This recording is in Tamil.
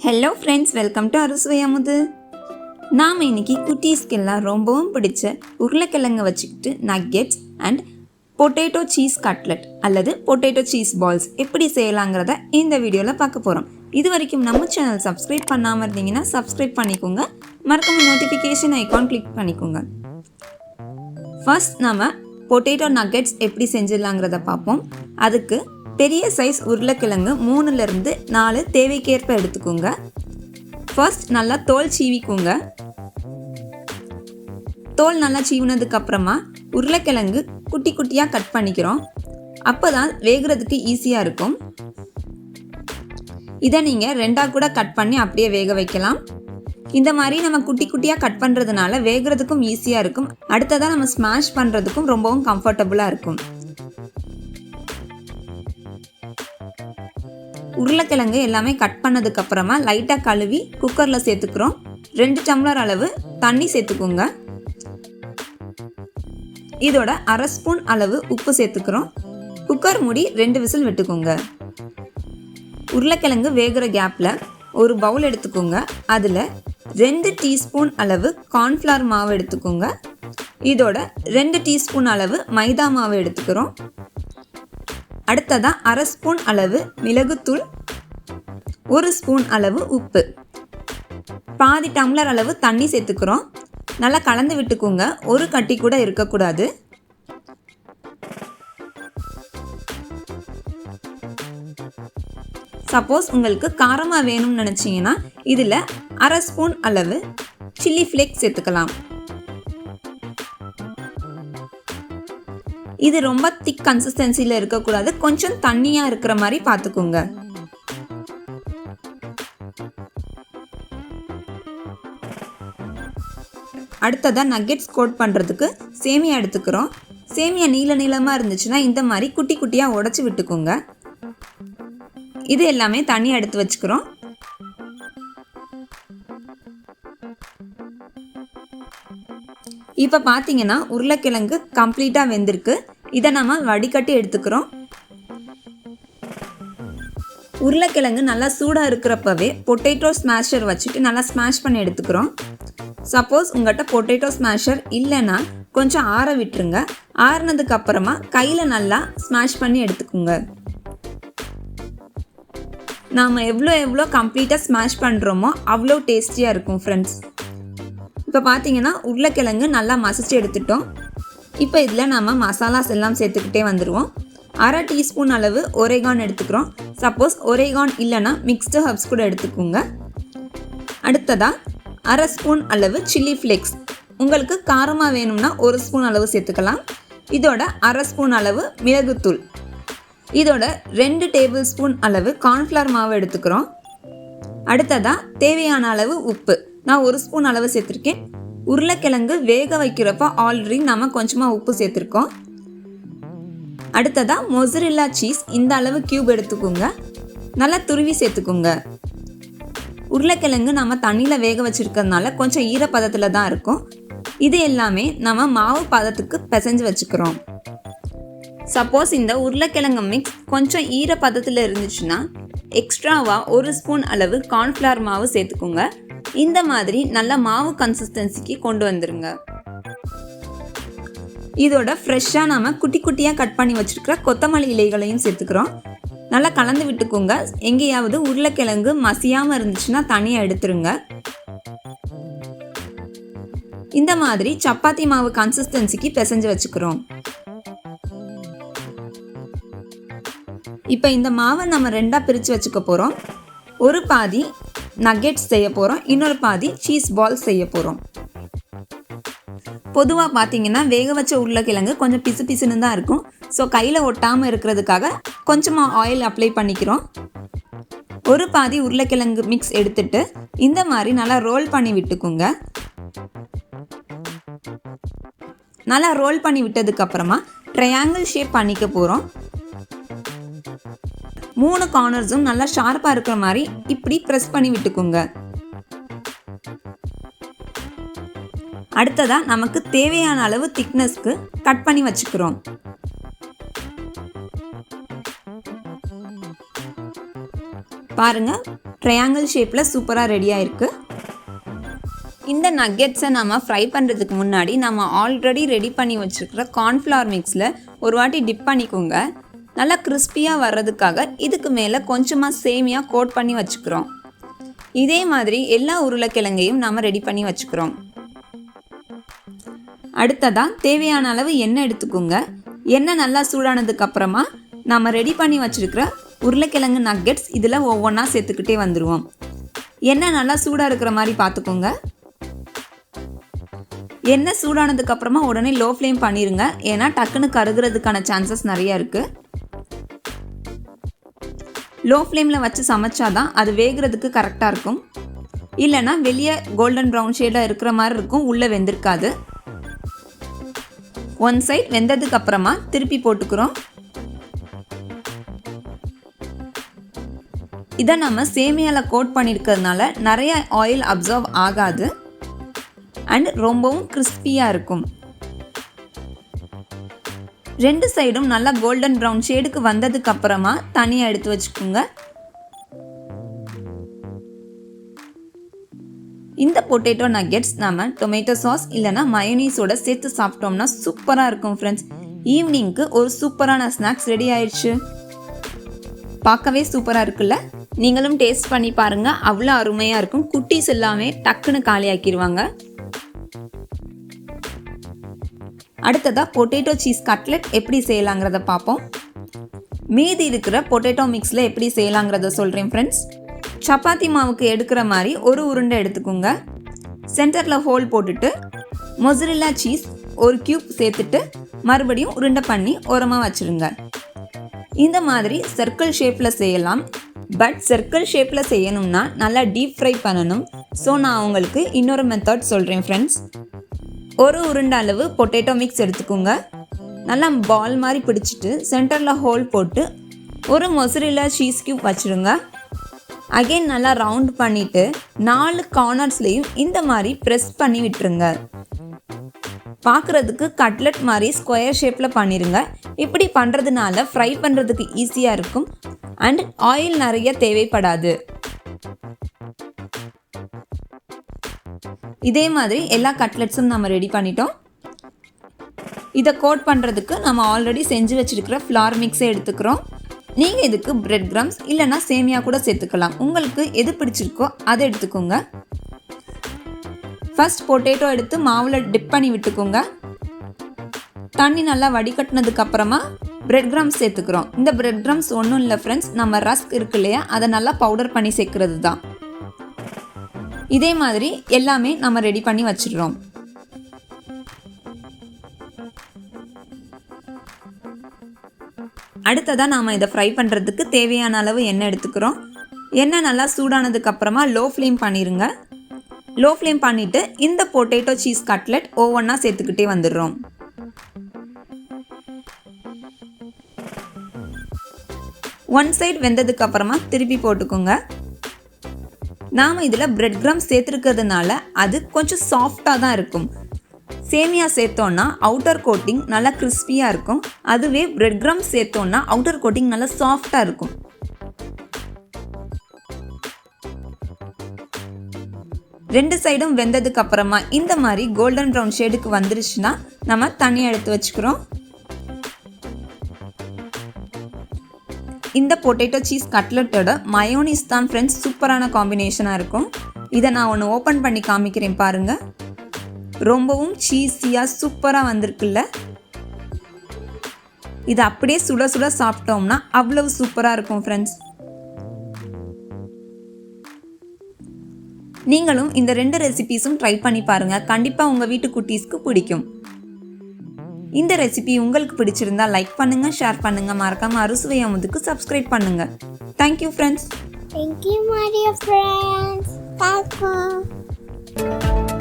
Hello friends, welcome to Arusuvai Amudhu. நாம் இன்னைக்கு குட்டீஸ்க்கெல்லாம் ரொம்பவும் பிடிச்ச உருளைக்கிழங்கு வச்சுக்கிட்டு nuggets and potato cheese cutlet அல்லது பொட்டேட்டோ சீஸ் பால்ஸ் எப்படி செய்யலாங்கிறத இந்த வீடியோவில் பார்க்க போகிறோம். இது வரைக்கும் நம்ம சேனல் சப்ஸ்கிரைப் பண்ணாமல் இருந்தீங்கன்னா சப்ஸ்கிரைப் பண்ணிக்கோங்க. மறக்காம நோட்டிஃபிகேஷன் ஐக்கான் கிளிக் பண்ணிக்கோங்க. ஃபர்ஸ்ட் நம்ம பொட்டேட்டோ நக்கெட்ஸ் எப்படி செஞ்சிடலாங்கிறத பார்ப்போம். அதுக்கு பெரிய சைஸ் உருளைக்கிழங்கு 3லிருந்து 4 தேவைக்கேற்ப எடுத்துக்கோங்க. ஃபர்ஸ்ட் நல்லா தோல் சீவிக்கோங்க. தோல் நல்லா சீவினதுக்கு அப்புறமா உருளைக்கிழங்கு குட்டி குட்டியாக கட் பண்ணிக்கிறோம். அப்போ தான் வேகிறதுக்கு ஈஸியாக இருக்கும். இதை நீங்கள் 2ஆக கூட கட் பண்ணி அப்படியே வேக வைக்கலாம். இந்த மாதிரி நம்ம குட்டி குட்டியாக கட் பண்ணுறதுனால வேகிறதுக்கும் ஈஸியாக இருக்கும். அடுத்ததாக நம்ம ஸ்மாஷ் பண்ணுறதுக்கும் ரொம்பவும் கம்ஃபர்டபுளாக இருக்கும். உருளைக்கிழங்கு எல்லாமே கட் பண்ணதுக்கு அப்புறமா லைட்டாக கழுவி குக்கரில் சேர்த்துக்கிறோம். 2 டம்ளர் அளவு தண்ணி சேர்த்துக்கோங்க. இதோட 1/2 ஸ்பூன் அளவு உப்பு சேர்த்துக்கிறோம். குக்கர் மூடி 2 விசில் விட்டுக்கோங்க. உருளைக்கிழங்கு வேகிற கேப்பில் ஒரு பவுல் எடுத்துக்கோங்க. அதில் 2 டீஸ்பூன் அளவு கார்ன்ஃப்ளவர் மாவு எடுத்துக்கோங்க. இதோட 2 டீஸ்பூன் அளவு மைதா மாவு எடுத்துக்கிறோம். அடுத்ததாக 1/2 ஸ்பூன் அளவு மிளகுத்தூள், 1 ஸ்பூன் அளவு உப்பு, பாதி டம்ளர் அளவு தண்ணி சேர்த்துக்கிறோம். நல்லா கலந்து விட்டுக்கோங்க. ஒரு கட்டி கூட இருக்கக்கூடாது. சப்போஸ் உங்களுக்கு காரமாக வேணும்னு நினச்சிங்கன்னா இதில் 1/2 ஸ்பூன் அளவு சில்லி ஃப்ளேக்ஸ் சேர்த்துக்கலாம். இது ரொம்ப திக் கன்சிஸ்டன்சியில் இருக்கக்கூடாது. கொஞ்சம் தண்ணியாக இருக்கிற மாதிரி பார்த்துக்கோங்க. அடுத்ததாக நக்கெட்ஸ் கோட் பண்ணுறதுக்கு சேமியா எடுத்துக்கிறோம். சேமியா நீளமாக இருந்துச்சுன்னா இந்த மாதிரி குட்டி குட்டியாக உடச்சி விட்டுக்கோங்க. இது எல்லாமே தனியாக எடுத்து வச்சுக்கிறோம். இப்போ பார்த்தீங்கன்னா உருளைக்கிழங்கு கம்ப்ளீட்டாக வெந்திருக்கு. இதை நம்ம வடிகட்டி எடுத்துக்கிறோம். உருளைக்கிழங்கு நல்லா சூடாக இருக்கிறப்பவே பொட்டேட்டோ ஸ்மாஷர் வச்சுட்டு நல்லா ஸ்மாஷ் பண்ணி எடுத்துக்கிறோம். சப்போஸ் உங்கள்கிட்ட பொட்டேட்டோ ஸ்மாஷர் இல்லைன்னா கொஞ்சம் ஆற விட்டுருங்க. ஆறினதுக்கு அப்புறமா கையில் நல்லா ஸ்மாஷ் பண்ணி எடுத்துக்கோங்க. நாம் எவ்வளோ கம்ப்ளீட்டாக ஸ்மாஷ் பண்ணுறோமோ அவ்வளோ டேஸ்டியாக இருக்கும் ஃப்ரெண்ட்ஸ். இப்போ பார்த்தீங்கன்னா உருளைக்கிழங்கு நல்லா மசிச்சு எடுத்துட்டோம். இப்போ இதில் நம்ம மசாலாஸ் எல்லாம் சேர்த்துக்கிட்டே வந்துடுவோம். 1/2 டீஸ்பூன் அளவு oregan எடுத்துக்கிறோம். சப்போஸ் oregan இல்லைன்னா மிக்ஸ்டு ஹர்ப்ஸ் கூட எடுத்துக்கோங்க. அடுத்ததாக 1/2 ஸ்பூன் அளவு சில்லி ஃப்ளேக்ஸ். உங்களுக்கு காரமாக வேணும்னா 1 ஸ்பூன் அளவு சேர்த்துக்கலாம். இதோட 1/2 ஸ்பூன் அளவு மிளகுத்தூள். இதோட 2 டேபிள் ஸ்பூன் அளவு கார்ன்ஃப்ளவர் மாவு எடுத்துக்கிறோம். அடுத்ததாக தேவையான அளவு உப்பு. நான் 1 ஸ்பூன் அளவு சேர்த்துருக்கேன். உருளைக்கிழங்கு வேக வைக்கிறப்ப ஆல்ரெடி நம்ம கொஞ்சமாக உப்பு சேர்த்துருக்கோம். அடுத்ததாக மொசரெல்லா சீஸ் இந்த அளவு கியூப் எடுத்துக்கோங்க. நல்லா துருவி சேர்த்துக்கோங்க. உருளைக்கிழங்கு நம்ம தண்ணியில் வேக வச்சுருக்கிறதுனால கொஞ்சம் ஈரப்பதத்தில் தான் இருக்கும். இது எல்லாமே நம்ம மாவு பதத்துக்கு பிசைஞ்சு வச்சுக்கிறோம். சப்போஸ் இந்த உருளைக்கிழங்கு மிக்ஸ் கொஞ்சம் ஈரப்பதத்தில் இருந்துச்சுன்னா எக்ஸ்ட்ராவாக 1 ஸ்பூன் அளவு கார்ன்ஃப்ளவர் மாவு சேர்த்துக்கோங்க. இந்த மாதிரி நல்ல மாவு கன்சிஸ்டன்சிக்கு கொண்டு வந்துருங்க. இதோட ஃப்ரெஷ்ஷாக நாம் குட்டி குட்டியாக கட் பண்ணி வச்சுருக்கிற கொத்தமல்லி இலைகளையும் சேர்த்துக்கிறோம். நல்லா கலந்து விட்டுக்கோங்க. எங்கேயாவது உருளைக்கிழங்கு மசியாமல் இருந்துச்சுன்னா தனியாக எடுத்துருங்க. இந்த மாதிரி சப்பாத்தி மாவு கன்சிஸ்டன்சிக்கு பிசைஞ்சு வச்சுக்கிறோம். இப்போ இந்த மாவை நம்ம 2ஆக பிரித்து வச்சுக்க போகிறோம். ஒரு பாதி நக்கெட்ஸ் செய்ய போகிறோம், இன்னொரு பாதி சீஸ் பால் செய்ய போகிறோம். பொதுவாக பார்த்தீங்கன்னா வேக வச்ச உருளைக்கிழங்கு கொஞ்சம் பிசு பிசுன்னு தான் இருக்கும். ஸோ கையில் ஒட்டாமல் இருக்கிறதுக்காக கொஞ்சமாக ஆயில் அப்ளை பண்ணிக்கிறோம். ஒரு பாதி உருளைக்கிழங்கு மிக்ஸ் எடுத்துட்டு இந்த மாதிரி நல்லா ரோல் பண்ணி விட்டுக்குங்க. நல்லா ரோல் பண்ணி விட்டதுக்கப்புறமா ட்ரையாங்கிள் ஷேப் பண்ணிக்க போகிறோம். 3 கார்னர்ஸும் நல்லா ஷார்ப்பாக இருக்கிற மாதிரி இப்படி ப்ரெஸ் பண்ணி விட்டுக்கோங்க. அடுத்ததாக நமக்கு தேவையான அளவு திக்னஸ்க்கு கட் பண்ணி வச்சுக்கிறோம். பாருங்க, ட்ரையாங்கிள் ஷேப்பில் சூப்பராக ரெடியாக இருக்குது. இந்த நக்கெட்ஸை நம்ம ஃப்ரை பண்ணுறதுக்கு முன்னாடி நம்ம ஆல்ரெடி ரெடி பண்ணி வச்சுருக்கிற கார்ன்ஃப்ளவர் மிக்ஸில் ஒரு வாட்டி டிப் பண்ணிக்கோங்க. நல்லா கிறிஸ்பியாக வர்றதுக்காக இதுக்கு மேலே கொஞ்சமாக சேமியா கோட் பண்ணி வச்சுக்கிறோம். இதே மாதிரி எல்லா உருளைக்கிழங்கையும் நாம் ரெடி பண்ணி வச்சுக்கிறோம். அடுத்ததாக தேவையான அளவு எண்ணெய் எடுத்துக்கோங்க. எண்ணெய் நல்லா சூடானதுக்கப்புறமா நாம் ரெடி பண்ணி வச்சுருக்கிற உருளைக்கிழங்கு நக்கெட்ஸ் இதில் ஒவ்வொன்றா சேர்த்துக்கிட்டே வந்துடுவோம். எண்ணெய் நல்லா சூடாக இருக்கிற மாதிரி பார்த்துக்கோங்க. எண்ணெய் சூடானதுக்கப்புறமா உடனே லோ ஃப்ளேம் பண்ணிடுங்க, ஏன்னா டக்குன்னு கருகிறதுக்கான சான்சஸ் நிறையா இருக்குது. லோ ஃப்ளேமில் வச்சு சமைச்சாதான் அது வேகிறதுக்கு கரெக்டாக இருக்கும். இல்லைன்னா வெளியே கோல்டன் ப்ரௌன் ஷேடாக இருக்கிற மாதிரி இருக்கும், உள்ளே வெந்திருக்காது. ஒன் சைட் வெந்ததுக்கு அப்புறமா திருப்பி போட்டுக்கிறோம். இதை நம்ம சேமியாவில் கோட் பண்ணியிருக்கிறதுனால நிறைய ஆயில் அப்சர்வ் ஆகாது அண்ட் ரொம்பவும் கிறிஸ்பியாக இருக்கும். ரெண்டு சைடும் நல்லா கோல்டன் ப்ரௌன் ஷேடுக்கு வந்ததுக்கு அப்புறமா தனியாக எடுத்து வச்சுக்கோங்க. இந்த பொட்டேட்டோ நக்கெட்ஸ் நம்ம டொமேட்டோ சாஸ் இல்லைனா மயோனீஸோட சேர்த்து சாப்பிட்டோம்னா சூப்பராக இருக்கும் ஃப்ரெண்ட்ஸ். ஈவினிங்க்கு ஒரு சூப்பரான ஸ்நாக்ஸ் ரெடி ஆயிடுச்சு. பார்க்கவே சூப்பராக இருக்குல்ல? நீங்களும் டேஸ்ட் பண்ணி பாருங்கள், அவ்வளோ அருமையாக இருக்கும். குட்டீஸ் எல்லாமே டக்குன்னு காலியாக்கிடுவாங்க. அடுத்ததாக பொட்டேட்டோ சீஸ் கட்லெட் எப்படி செய்யலாங்கிறத பார்ப்போம். மீதி இருக்கிற பொட்டேட்டோ மிக்ஸில் எப்படி செய்யலாங்கிறத சொல்கிறேன் ஃப்ரெண்ட்ஸ். சப்பாத்தி மாவுக்கு எடுக்கிற மாதிரி ஒரு உருண்டை எடுத்துக்கோங்க. சென்டரில் ஹோல் போட்டுட்டு மொசரெல்லா சீஸ் ஒரு கியூப் சேர்த்துட்டு மறுபடியும் உருண்டை பண்ணி ஓரமாக வச்சுருங்க. இந்த மாதிரி சர்க்கிள் ஷேப்பில் செய்யலாம். பட் சர்க்கிள் ஷேப்பில் செய்யணும்னா நல்லா டீப் ஃப்ரை பண்ணணும். ஸோ நான் உங்களுக்கு இன்னொரு மெத்தட் சொல்கிறேன் ஃப்ரெண்ட்ஸ். ஒரு உருண்டை அளவு பொட்டேட்டோ மிக்ஸ் எடுத்துக்கோங்க. நல்லா பால் மாதிரி பிடிச்சிட்டு சென்டரில் ஹோல் போட்டு ஒரு மொசரெல்லா சீஸ் கியூப் வச்சுருங்க. அகெயின் நல்லா ரவுண்ட் பண்ணிவிட்டு 4 கார்னர்ஸ்லேயும் இந்த மாதிரி ப்ரெஸ் பண்ணி விட்டுருங்க. பார்க்குறதுக்கு கட்லெட் மாதிரி ஸ்கொயர் ஷேப்பில் பண்ணிடுங்க. இப்படி பண்ணுறதுனால ஃப்ரை பண்ணுறதுக்கு ஈஸியாக இருக்கும் அண்ட் ஆயில் நிறைய தேவைப்படாது. இதே மாதிரி எல்லா கட்லெட்ஸும் நம்ம ரெடி பண்ணிட்டோம். இதை கோட் பண்ணுறதுக்கு நம்ம ஆல்ரெடி செஞ்சு வச்சுருக்கிற ஃப்ளார் மிக்ஸை எடுத்துக்கிறோம். நீங்கள் இதுக்கு பிரெட் கிரம்ஸ் இல்லைனா சேமியா கூட சேர்த்துக்கலாம். உங்களுக்கு எது பிடிச்சிருக்கோ அதை எடுத்துக்கோங்க. ஃபர்ஸ்ட் பொட்டேட்டோ எடுத்து மாவில் டிப் பண்ணி விட்டுக்கோங்க. தண்ணி நல்லா வடிகட்டினதுக்கு அப்புறமா பிரெட் கிரம்ஸ் சேர்த்துக்கிறோம். இந்த பிரெட் கிரம்ஸ் ஒன்றும் இல்லை ஃப்ரெண்ட்ஸ், நம்ம ரஸ்க் இருக்கு இல்லையா, அதை நல்லா பவுடர் பண்ணி சேர்க்கறது தான். இதே மாதிரி எல்லாமே நம்ம ரெடி பண்ணி வச்சிடுறோம். அடுத்ததாக நாம் இதை ஃப்ரை பண்ணுறதுக்கு தேவையான அளவு எண்ணெய் எடுத்துக்கிறோம். எண்ணெய் நல்லா சூடானதுக்கு அப்புறமா லோ ஃப்ளேம் பண்ணிடுங்க. லோ ஃப்ளேம் பண்ணிவிட்டு இந்த பொட்டேட்டோ சீஸ் கட்லெட் ஒவ்வொன்றா சேர்த்துக்கிட்டே வந்துடுறோம். ஒன் சைடு வெந்ததுக்கு அப்புறமா திருப்பி போட்டுக்கோங்க. நாம் இதில் பிரெட் கிரம்ஸ் சேர்த்துருக்கிறதுனால அது கொஞ்சம் சாஃப்டாக தான் இருக்கும். சேமியா சேர்த்தோன்னா அவுட்டர் கோட்டிங் நல்லா கிறிஸ்பியாக இருக்கும். அதுவே பிரெட் கிரம்ஸ் சேர்த்தோன்னா அவுட்டர் கோட்டிங் நல்லா சாஃப்டாக இருக்கும். ரெண்டு சைடும் வெந்ததுக்கு அப்புறமா இந்த மாதிரி கோல்டன் ப்ரௌன் ஷேடுக்கு வந்துருச்சுன்னா நம்ம தனியாக எடுத்து வச்சுக்கிறோம். இந்த பொட்டேட்டோ சீஸ் கட்லெட்டோட மயோனீஸ் தான் ஃப்ரெண்ட்ஸ் சூப்பரான காம்பினேஷனாக இருக்கும். இதை நான் ஒன்று ஓப்பன் பண்ணி காமிக்கிறேன் பாருங்கள். ரொம்பவும் சீஸியாக சூப்பராக வந்திருக்குல்ல? இது அப்படியே சுட சுட சாப்பிட்டோம்னா அவ்வளவு சூப்பராக இருக்கும் ஃப்ரெண்ட்ஸ். நீங்களும் இந்த 2 ரெசிபீஸும் ட்ரை பண்ணி பாருங்கள். கண்டிப்பாக உங்கள் வீட்டு குட்டீஸ்க்கு பிடிக்கும். இந்த ரெசிபி உங்களுக்கு பிடிச்சிருந்தா லைக் பண்ணுங்கள், ஷேர் பண்ணுங்கள். மறக்காமல் அறுசுவை அமுதுக்கு சப்ஸ்கிரைப் பண்ணுங்கள். Thank you friends. Thank you, my dear friends. Bye.